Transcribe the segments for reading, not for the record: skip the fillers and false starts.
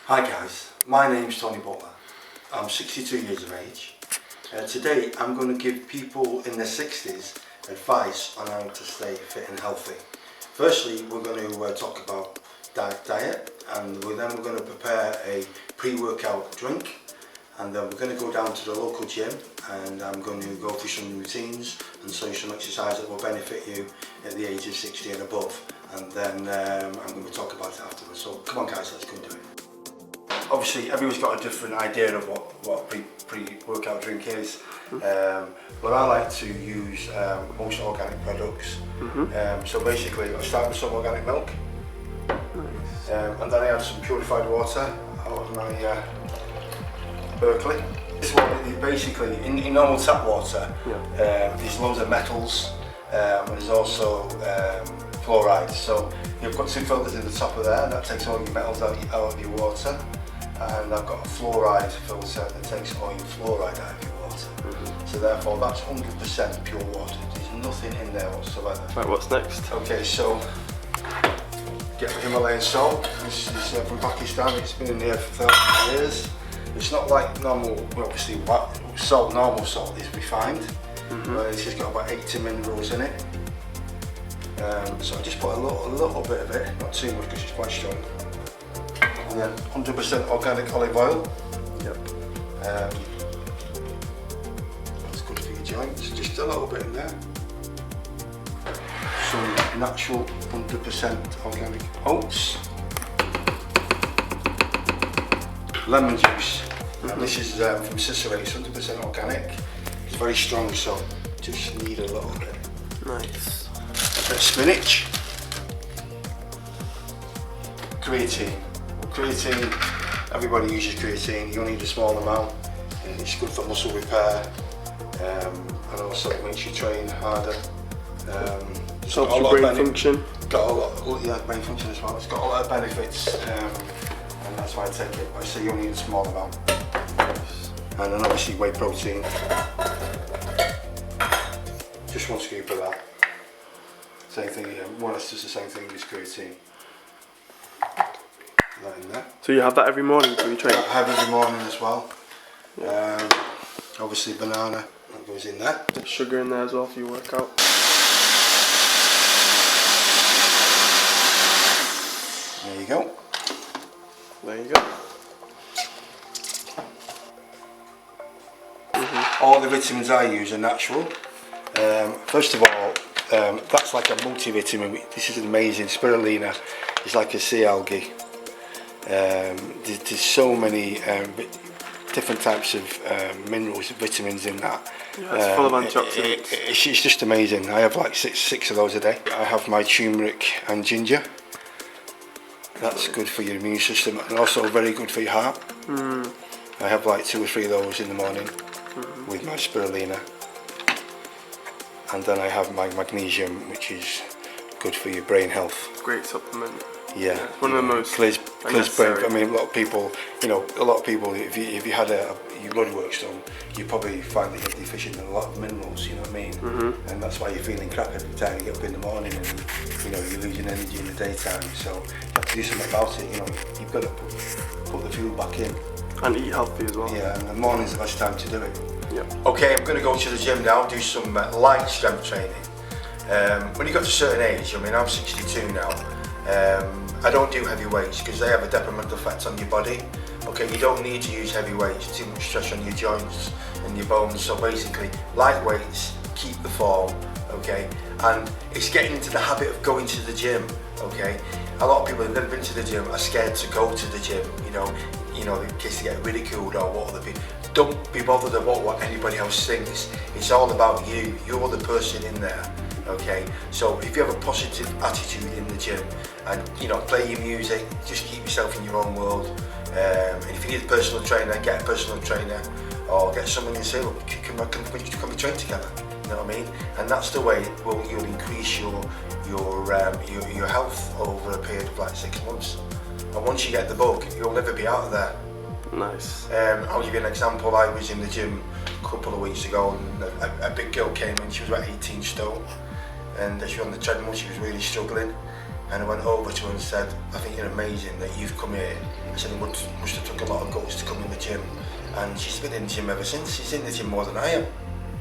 Hi guys, my name's Tony Butler. I'm 62 years of age. Today I'm going to give people in their 60s advice on how to stay fit and healthy. Firstly, we're going to talk about diet, and then we're going to prepare a pre-workout drink, and then we're going to go down to the local gym and I'm going to go through some routines and show you some exercise that will benefit you at the age of 60 and above, and then I'm going to talk about it afterwards. So come on guys, let's go and do it. Obviously everyone's got a different idea of what a pre-workout drink is, but I like to use most organic products. So basically I start with some organic milk, and then I add some purified water out of my Berkeley. This one is basically, in normal tap water, there's loads of metals, and there's also fluoride. So you've got two filters in the top of there, and that takes all your metals out of your water. And I've got a fluoride filter that takes all your fluoride out of your water. So therefore that's 100% pure water. There's nothing in there whatsoever. Right, what's next? Okay, so get the Himalayan salt. This is from Pakistan. It's been in here for 30 years. It's not like normal, obviously salt, normal salt is refined. This has got about 80 minerals in it. So I just put a little bit of it, not too much because it's quite strong. And then 100% organic olive oil. That's good for your joints. Just a little bit in there. Some natural 100% organic oats. Lemon juice. And this is from Sicily. It's 100% organic. It's very strong, so just need a little bit. Nice. A bit of spinach. Creatine. Creatine, everybody uses creatine. You only need a small amount. It's good for muscle repair, and also it makes you train harder. So got a lot of function. Got a lot, brain function as well. It's got a lot of benefits, and that's why I take it. I say you only need a small amount. And then obviously whey protein. Just one scoop of that. Same thing, more or less just the same thing as creatine. That in there. So you have that every morning before you train? I have every morning as well. Obviously banana, that goes in there. Sugar in there as well for your workout. There you go. There you go. All the vitamins I use are natural. First of all, that's like a multivitamin. This is amazing. Spirulina is like a sea algae. There's so many different types of minerals and vitamins in that. Yeah, it's full of antioxidants. It's just amazing. I have like six of those a day. I have my turmeric and ginger. That's good for your immune system and also very good for your heart. I have like 2 or 3 of those in the morning with my spirulina. And then I have my magnesium, which is good for your brain health. Great supplement. Yeah, it's one of the most clears brain. I mean, a lot of people, if you had your blood work done, you probably find that you're deficient in a lot of minerals. You know what I mean? And that's why you're feeling crap every time you get up in the morning, and you're losing energy in the daytime. So you have to do something about it. You've got to put the fuel back in. And eat healthy as well. Yeah, and the morning's the best time to do it. Yeah. Okay, I'm going to go to the gym now, do some light strength training. When you got to a certain age, I mean, I'm 62 now. I don't do heavy weights because they have a detrimental effect on your body. Okay, you don't need to use heavy weights, too much stress on your joints and your bones. So basically, light weights, keep the form, okay? And it's getting into the habit of going to the gym, okay? A lot of people who've never been to the gym are scared to go to the gym, in case they get ridiculed or what other people. Don't be bothered about what anybody else thinks. It's all about you. You're the person in there. Okay, so if you have a positive attitude in the gym and play your music, just keep yourself in your own world. And if you need a personal trainer, get a personal trainer, or get someone and say, look, can we train together? You know what I mean? And that's the way you'll increase your health over a period of like 6 months. And once you get the bug, you'll never be out of there. Nice. I'll give you an example. I was in the gym a couple of weeks ago, and a big girl came in. She was about 18 stone. And she was on the treadmill, she was really struggling. and I went over to her and said, I think you're amazing that you've come here. I said, it must have took a lot of guts to come in the gym. And she's been in the gym ever since. She's in the gym more than I am.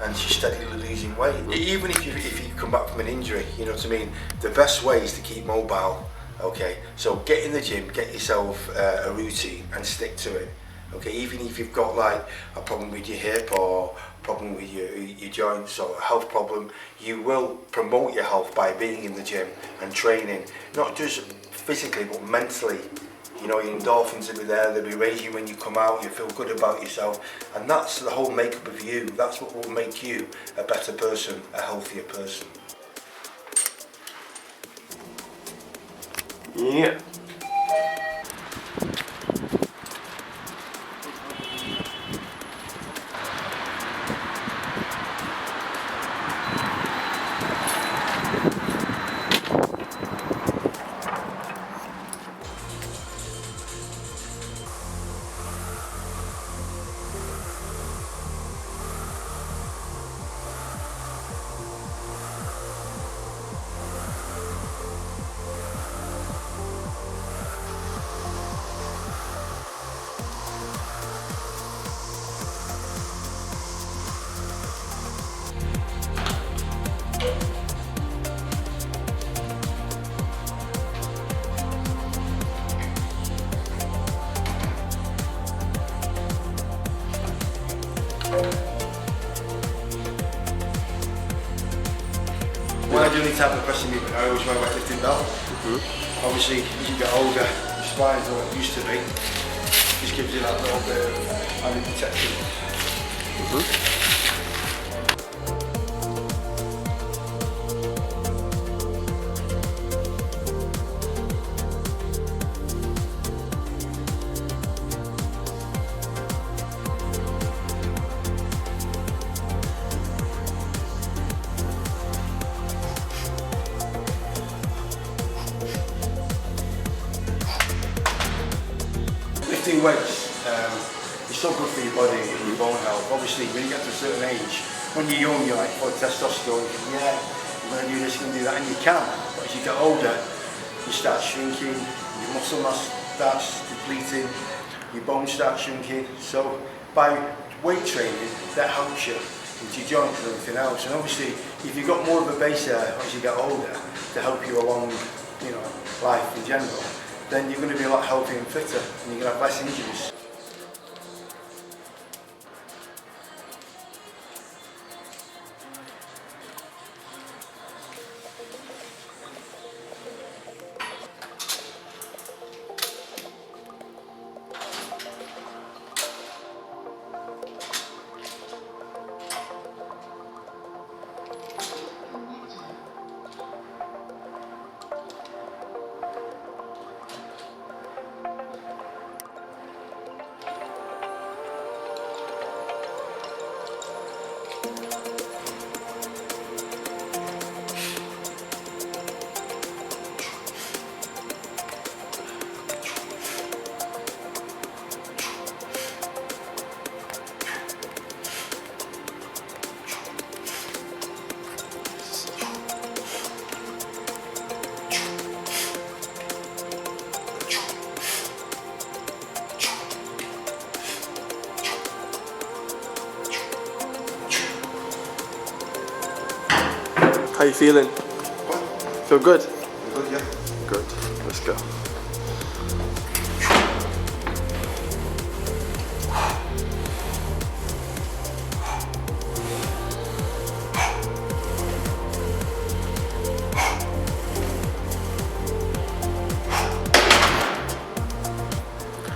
And she's steadily losing weight. Even if you come back from an injury, you know what I mean? The best way is to keep mobile, okay? So get in the gym, get yourself a routine and stick to it. Okay, even if you've got like a problem with your hip or a problem with your joints or a health problem, you will promote your health by being in the gym and training, not just physically but mentally. You know, your endorphins will be there, they'll be raising when you come out, you feel good about yourself, and that's the whole makeup of you. That's what will make you a better person, a healthier person. Yeah. When I do any type of pressing movement, I always wear a weightlifting belt. Obviously, as you get older, your spine's not what it used to be. Just gives you that little bit of added protection. Lifting weights is so good for your body and your bone health. Obviously, when you get to a certain age, when you're young, you're like full of testosterone. You think, yeah, I'm going to do this, I'm going to do that, and you can. But as you get older, you start shrinking, your muscle mass starts depleting, your bones start shrinking. So by weight training, that helps you with your joints and everything else. And obviously, if you've got more of a base there as you get older to help you along, you know, life in general, then you're going to be a lot healthier and fitter, and you're going to have less injuries. How you feeling? Feel good? Good, yeah. Good. Let's go.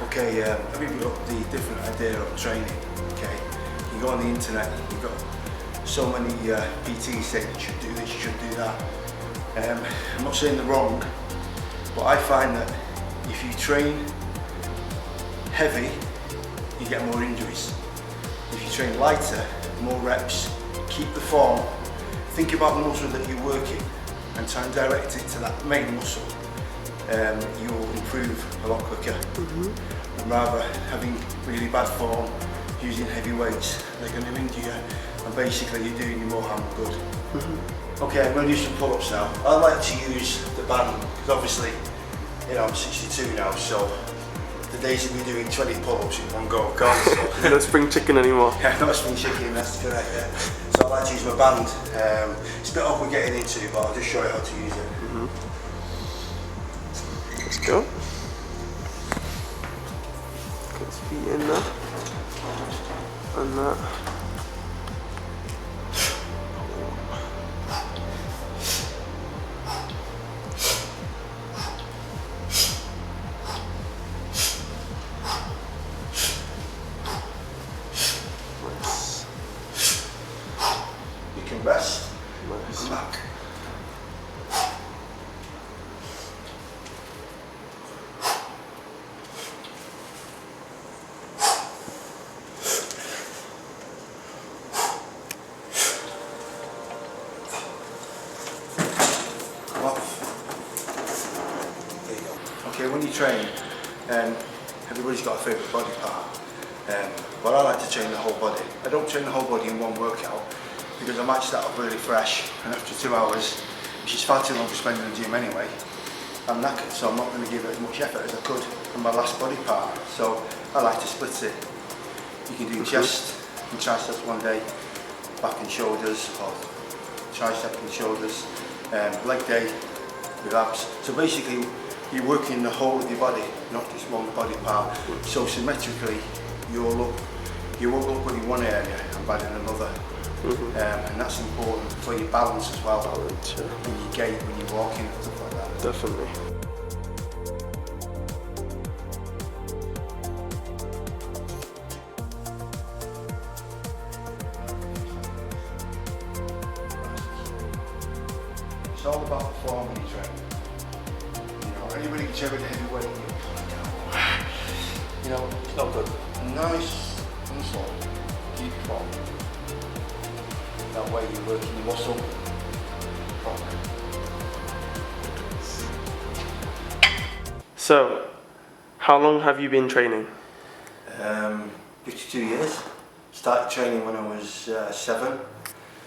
Okay, everybody got the different idea of training. Okay, you go on the internet, you've got so many PTs saying you should do this, you should do that. I'm not saying they're wrong, but I find that if you train heavy, you get more injuries. If you train lighter, more reps, keep the form, think about the muscle that you're working and try and direct it to that main muscle, you will improve a lot quicker. And rather having really bad form, using heavy weights. They're going to injure you, and basically you're doing you more harm than good. Okay, I'm going to do some pull-ups now. I like to use the band because obviously, you know, I'm 62 now, so the days of me doing 20 pull-ups in one go, gone. So. No spring chicken anymore. Yeah, not spring chicken, that's correct, yeah. So I like to use my band. It's a bit awkward getting into, but I'll just show you how to use it. Let's go. Get his feet in there. And that. You can rest. Nice. Come back. Okay, when you train, everybody's got a favourite body part. But I like to train the whole body. I don't train the whole body in one workout because I might start off really fresh, and after 2 hours, which is far too long for spending in the gym anyway, I'm knackered, so I'm not going to give it as much effort as I could on my last body part. So I like to split it. You can do chest and triceps one day, back and shoulders, or tricep and shoulders, leg day with abs. So basically, you're working the whole of your body, not just one body part. So symmetrically, you won't look good in one area and bad in another. And that's important for your balance as well. Balance, yeah. And your gait when you're walking and stuff like that. Definitely. It's all about form when you train. You know, anybody can train with a heavy weight. You know, it's not good. Nice and slow. Keep form. That way you're working your muscle properly. So, how long have you been training? 52 years. Started training when I was 7.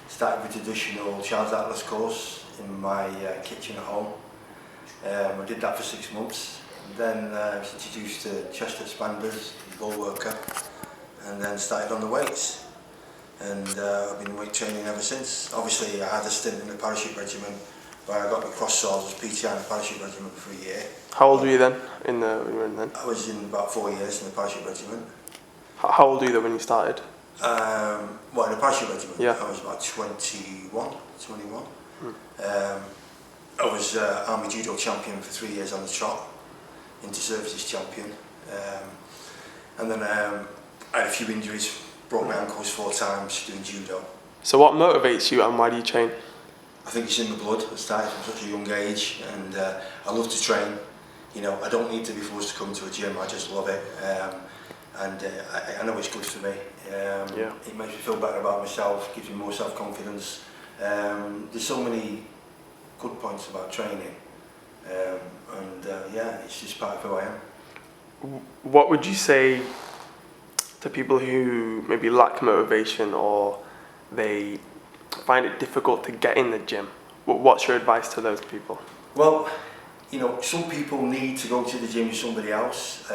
Started with traditional Child's Atlas course in my kitchen at home. I did that for 6 months. And then I was introduced to chest expanders, bull worker, and then started on the weights. And I've been weight training ever since. Obviously I had a stint in the parachute regiment where I got my cross swords as PTI in the parachute regiment for a year. How old were you then? When you were in then? I was in about 4 years in the parachute regiment. How old were you then when you started? Well, in the parachute regiment, yeah. I was about 21. I was Army Judo champion for 3 years on the trot, inter-services champion, and then I had a few injuries, broke my ankles 4 times doing judo. So what motivates you and why do you train? I think it's in the blood. I started from such a young age, and I love to train. You know, I don't need to be forced to come to a gym, I just love it. And I know it's good for me. Yeah. It makes me feel better about myself, gives me more self-confidence. There's so many good points about training, yeah, it's just part of who I am. What would you say to people who maybe lack motivation or they find it difficult to get in the gym? What's your advice to those people? Well, you know, some people need to go to the gym with somebody else,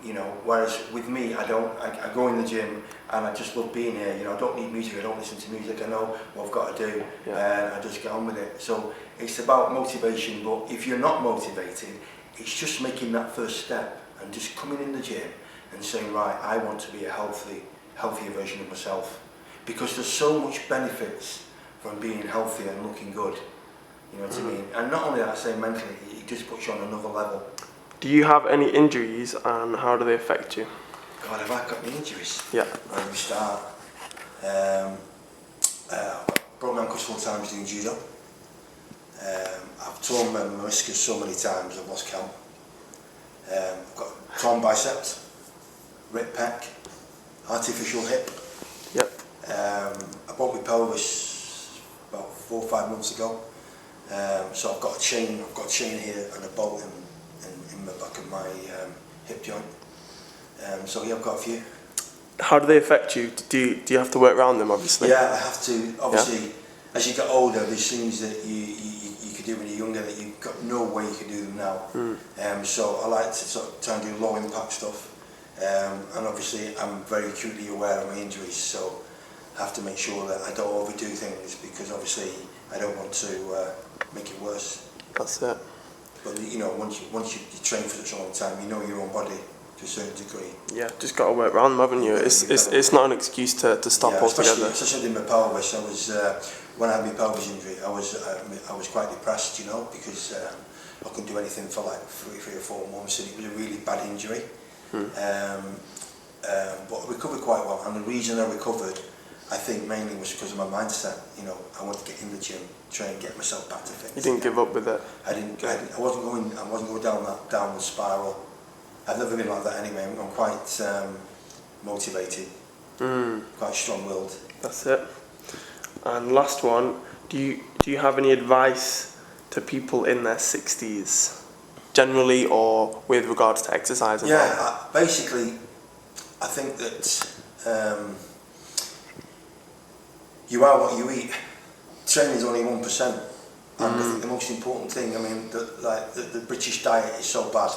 you know, whereas with me, I go in the gym and I just love being here. You know, I don't need music, I don't listen to music, I know what I've got to do, and I just get on with it. So it's about motivation, but if you're not motivated, it's just making that first step and just coming in the gym and saying, right, I want to be a healthier version of myself. Because there's so much benefits from being healthier and looking good. You know what I mean? And not only that, I say mentally, it just puts you on another level. Do you have any injuries and how do they affect you? God, have I got any injuries? Yeah. Where do we start? Broke my ankles 4 times doing judo. I've torn my meniscus so many times I've lost count. I've got torn biceps, ripped pec, artificial hip. Yep. I broke my pelvis about 4 or 5 months ago. So I've got a chain here and a bolt in the back of my hip joint. So yeah, I've got a few. How do they affect you? Do you have to work around them, obviously? Yeah, I have to. Obviously, as you get older, there's things that you could do when you're younger that you've got no way you can do them now. So I like to sort of try and do low impact stuff. And obviously, I'm very acutely aware of my injuries, so I have to make sure that I don't overdo things, because obviously I don't want to make it worse. That's it. But you know, once you train for such a long time, you know your own body to a certain degree. Yeah, just got to work around them, haven't you? It's not an excuse to stop altogether. Especially in my pelvis. I was when I had my pelvis injury, I was quite depressed, you know, because I couldn't do anything for like 3 or 4 months, and it was a really bad injury. But I recovered quite well, and the reason I recovered, I think, mainly was because of my mindset. You know, I wanted to get in the gym, try and get myself back to fitness. You didn't give up with it. I wasn't going down that downward spiral. I've never been like that anyway. I'm quite motivated, quite strong-willed. That's it. And last one, do you have any advice to people in their 60s, generally, or with regards to exercise? Yeah, basically, I think that you are what you eat. Training is only 1%, and I think the most important thing, I mean, the British diet is so bad.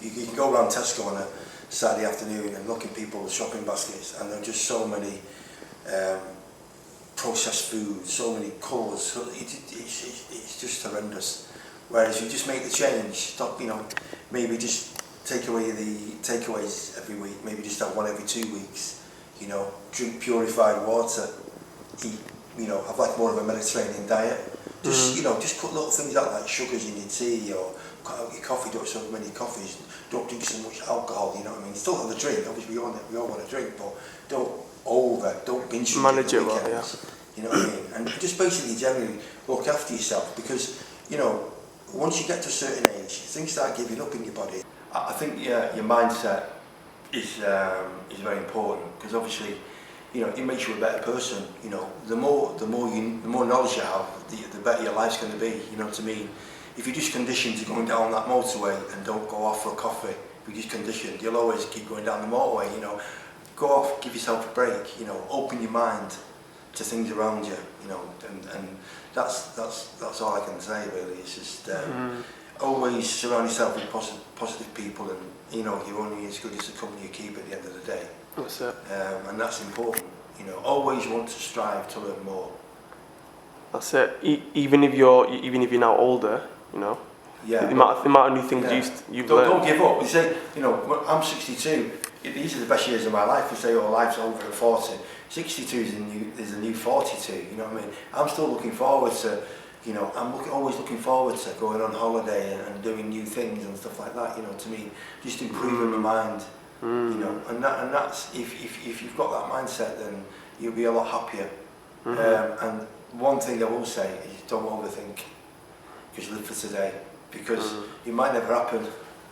You can go around Tesco on a Saturday afternoon and look at people's shopping baskets, and there are just so many processed foods, so many colours. So it's just horrendous. Whereas you just make the change, stop, you know, maybe just take away the takeaways every week, maybe just have one every 2 weeks, you know, drink purified water, eat, you know, have like more of a Mediterranean diet. Just, you know, just cut little things out like sugars in your tea, or cut out your coffee, don't have so many coffees, don't drink so much alcohol, you know what I mean? Still have a drink, obviously we all want to drink, but don't binge manage it well, yeah. You know what I mean? And just basically generally look after yourself, because, you know, once you get to a certain age, things start giving up in your body. I think your mindset is very important, because obviously, you know, it makes you a better person. You know, the more knowledge you have, the better your life's going to be. You know, to me, if you're just conditioned to going down that motorway and don't go off for a coffee, if you're just conditioned, you'll always keep going down the motorway. You know, go off, give yourself a break. You know, open your mind to things around you. You know, and that's all I can say really. It's just always surround yourself with positive people, and you know, you're only as good as the company you keep at the end of the day. That's it. And that's important. You know, always want to strive to learn more. That's it. Even if you're now older, you know. Yeah. The amount of new things you've learned. Don't give up. You say, you know, I'm 62. These are the best years of my life. You say, oh, life's over at 40. 62 is a new 42. You know what I mean? I'm still looking forward to, you know, always looking forward to going on holiday and doing new things and stuff like that. You know, to me, just improving my mind. You know, and that's if you've got that mindset, then you'll be a lot happier. And one thing I will say is don't overthink, just live for today, because it might never happen.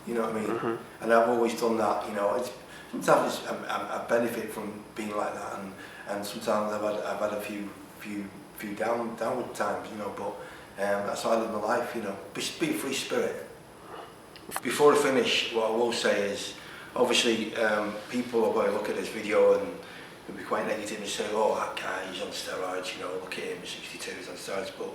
You know what I mean? And I've always done that. You know, sometimes I benefit from being like that, and sometimes I've had a few downward times. You know, but that's how I live my life. You know, be a free spirit. Before I finish, what I will say is, obviously, people are going to look at this video and they'll be quite negative and say, oh, that guy, he's on steroids, you know, look at him, he's 62, he's on steroids. But,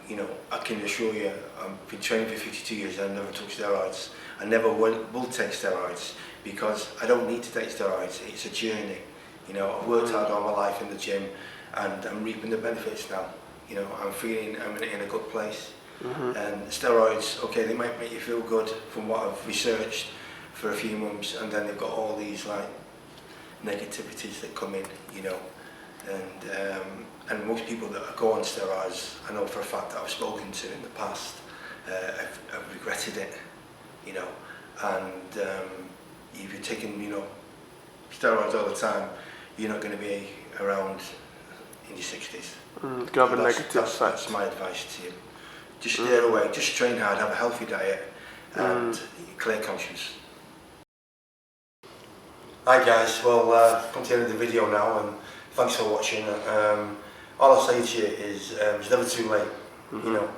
you know, I can assure you, I've been training for 52 years and I've never took steroids. I never will take steroids, because I don't need to take steroids. It's a journey. You know, I've worked hard all my life in the gym, and I'm reaping the benefits now. You know, I'm in a good place. And steroids, okay, they might make you feel good from what I've researched for a few months, and then they've got all these like negativities that come in, you know, and most people that go on steroids, I know for a fact that I've spoken to in the past, have regretted it, you know, and if you're taking, you know, steroids all the time, you're not going to be around in your 60s. It can have a negative effect. That's my advice to you. Just stay away, just train hard, have a healthy diet, and clear conscience. Hi guys, well, come to the end of the video now, and thanks for watching. All I'll say to you is it's never too late. You know,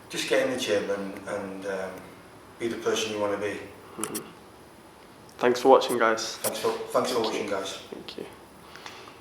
just get in the gym and be the person you want to be. Thanks for watching, guys. Thanks for watching, guys. Thank you.